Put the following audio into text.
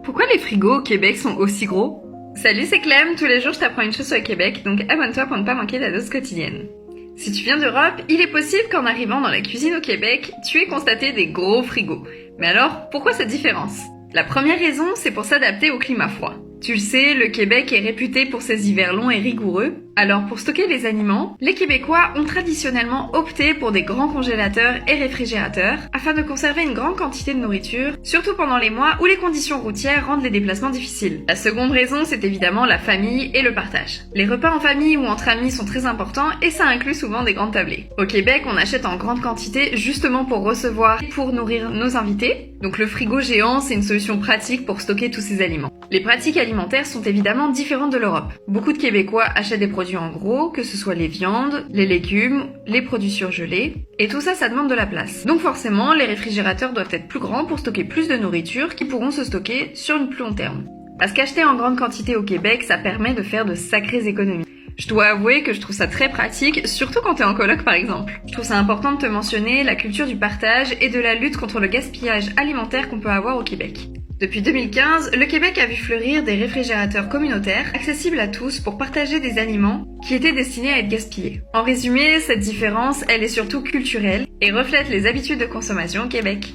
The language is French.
Pourquoi les frigos au Québec sont aussi gros? Salut, c'est Clem, tous les jours je t'apprends une chose sur le Québec, donc abonne-toi pour ne pas manquer ta dose quotidienne. Si tu viens d'Europe, il est possible qu'en arrivant dans la cuisine au Québec, tu aies constaté des gros frigos. Mais alors, pourquoi cette différence? La première raison, c'est pour s'adapter au climat froid. Tu le sais, le Québec est réputé pour ses hivers longs et rigoureux. Alors pour stocker les aliments, les Québécois ont traditionnellement opté pour des grands congélateurs et réfrigérateurs afin de conserver une grande quantité de nourriture, surtout pendant les mois où les conditions routières rendent les déplacements difficiles. La seconde raison, c'est évidemment la famille et le partage. Les repas en famille ou entre amis sont très importants et ça inclut souvent des grandes tablées. Au Québec, on achète en grande quantité justement pour recevoir et pour nourrir nos invités. Donc le frigo géant, c'est une solution pratique pour stocker tous ces aliments. Les pratiques alimentaires sont évidemment différentes de l'Europe. Beaucoup de Québécois achètent des produits en gros, que ce soit les viandes, les légumes, les produits surgelés, et tout ça, ça demande de la place. Donc forcément, les réfrigérateurs doivent être plus grands pour stocker plus de nourriture qui pourront se stocker sur une plus long terme. Parce qu'acheter en grande quantité au Québec, ça permet de faire de sacrées économies. Je dois avouer que je trouve ça très pratique, surtout quand t'es en coloc par exemple. Je trouve ça important de te mentionner la culture du partage et de la lutte contre le gaspillage alimentaire qu'on peut avoir au Québec. Depuis 2015, le Québec a vu fleurir des réfrigérateurs communautaires accessibles à tous pour partager des aliments qui étaient destinés à être gaspillés. En résumé, cette différence, elle est surtout culturelle et reflète les habitudes de consommation au Québec.